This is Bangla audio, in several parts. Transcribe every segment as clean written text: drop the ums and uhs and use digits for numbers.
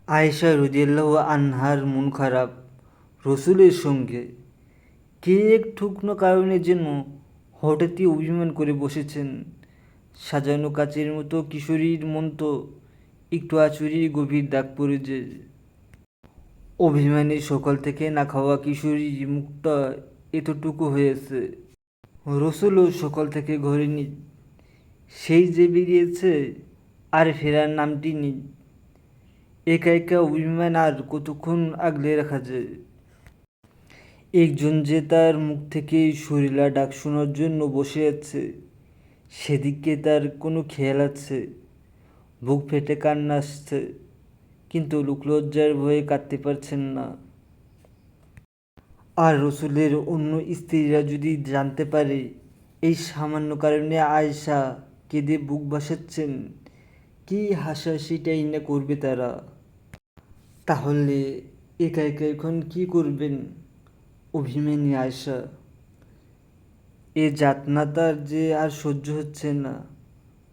আয়েশা রাদিয়াল্লাহু আনহার মন খারাপ রসুলের সঙ্গে। কে এক ঠুকনো কারণে যেন হঠাৎই অভিমান করে বসেছেন। সাজানো কাচের মতো কিশোরীর মন তো একটু আঁচড়ে গভীর দাগ পড়েছে। অভিমানী সকাল থেকে না খাওয়া কিশোরীর মুখটা এতটুকু হয়েছে। রসুলও সকাল থেকে ঘরে নেই। সেই যে বেরিয়েছে আর ফেরার নামটি নেই। একা একা অভিমান আর কতক্ষণ আগলে রাখা যায়। একজন যে তার মুখ থেকে সুরেলা ডাক শোনার জন্য বসে আছে, সেদিকে তার কোনো খেয়াল আছে? বুক ফেটে কান্না আসছে, কিন্তু লোকলজ্জার ভয়ে কাঁদতে পারছেন না। আর রসুলের অন্য স্ত্রীরা যদি জানতে পারে এই সামান্য কারণে আয়েশা কেঁদে বুক ভাসাচ্ছেন, কি হাসাহাসিটাই না করবে তারা। তাহলে একা একা এখন কি করবেন অভিমানী আয়েশা? এ যাতনা তার যে আর সহ্য হচ্ছে না।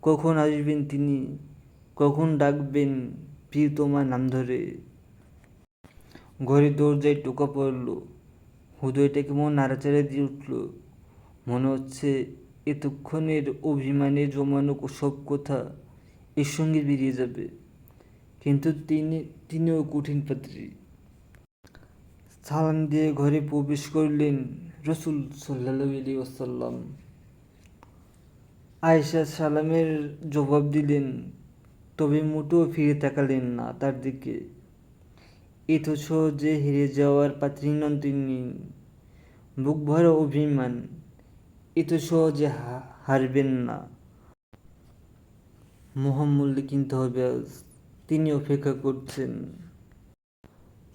কখন আসবেন তিনি, কখন ডাকবেন প্রিয়তমা নাম ধরে। ঘরে দরজায় টোকা পড়ল, হৃদয়টা কেমন নাড়াচাড়া দিয়ে উঠল। মনে হচ্ছে এতক্ষণের অভিমানে জমানো সব কথা এর সঙ্গে বেরিয়ে যাবে। কিন্তু তিনিও কঠিন পাত্রী। সালাম দিয়ে ঘরে প্রবেশ করলেন রসুল সাল্লাল্লাহু আলাইহি ওয়াসাল্লাম। আয়েশা সালামের জবাব দিলেন, তবে মোটেও ফিরে তাকালেন না তার দিকে। এত সহজে হেরে যাওয়ার পাত্রী নন তিনি। বুক ভরা অভিমান, এত সহজে হারবেন না। মহামূল্যে কিনতে হবে আজ। তিনি অপেক্ষা করছেন।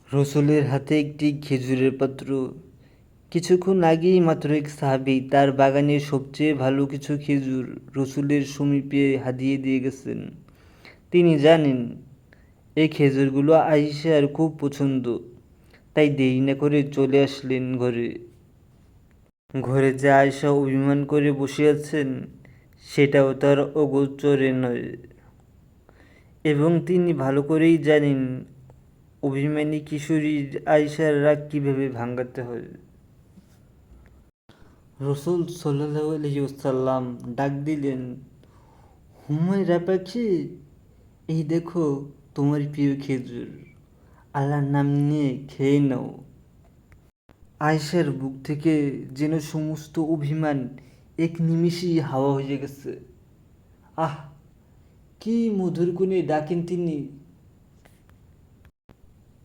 রসুলের হাতে একটি খেজুরের পাত্র। কিছুক্ষণ আগেই মাত্র এক সাহাবী তার বাগানের সবচেয়ে ভালো কিছু খেজুর রসুলের সমীপে হাদিয়ে দিয়ে গেছেন। তিনি জানেন এই খেজুরগুলো আয়েশার খুব পছন্দ, তাই দেরি না করে চলে আসলেন ঘরে। ঘরে যে আয়েশা অভিমান করে বসে আছেন সেটাও তার অগোচরে নয়, এবং তিনি ভালো করেই জানেন অভিমানী কিশোরীর আয়েশার রাগ কীভাবে ভাঙাতে হয়। রসুল সাল্লাল্লাহু আলাইহি ওয়াসাল্লাম ডাক দিলেন, হুমায়রা পাখি, এই দেখো তোমার প্রিয় খেজুর, আল্লাহর নাম নিয়ে খেয়ে নাও। আয়েশার বুক থেকে যেন সমস্ত অভিমান এক নিমিষেই হাওয়া হয়ে গেছে। আহ, কি মধুর গুণে ডাকেন তিনি।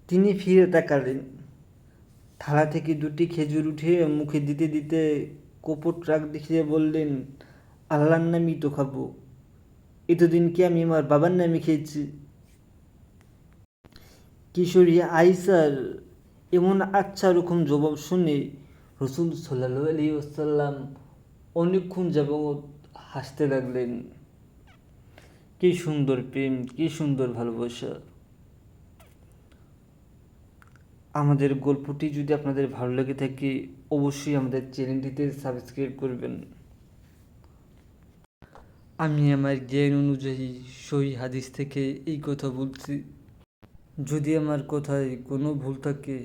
তিনি ফিরে তাকালেন। থালা থেকে দুটি খেজুর উঠিয়ে মুখে দিতে দিতে কপট রাগ দেখিয়ে বললেন, আল্লাহর নামই তো খাবো। এতদিন কি আমি আমার বাবার নামে খেয়েছি? কিশোরী আয়েশার এমন আচ্ছা রকম জবাব শুনে রসুল সাল্লাল্লাহু আলাইহি ওয়াসাল্লাম অনেকক্ষণ যাবৎ হাসতে লাগলেন। কি সুন্দর প্রেম, কি সুন্দর ভালোবাসা। আমাদের গল্পটি যদি আপনাদের ভালো লেগে থাকে অবশ্যই আমাদের চ্যানেলটিতে সাবস্ক্রাইব করবেন। আমি আমার জ্ঞান অনুযায়ী সহি হাদিস থেকে এই কথা বলছি। যদি আমার কথায় কোনো ভুল থাকে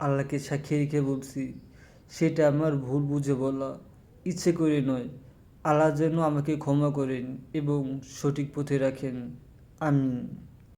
আল্লাহকে সাক্ষী রেখে বলছি, সেটা আমার ভুল বুঝে বলা, ইচ্ছে করে নয়। আল্লাহ যেন আমাকে ক্ষমা করেন এবং সঠিক পথে রাখেন। আমিন।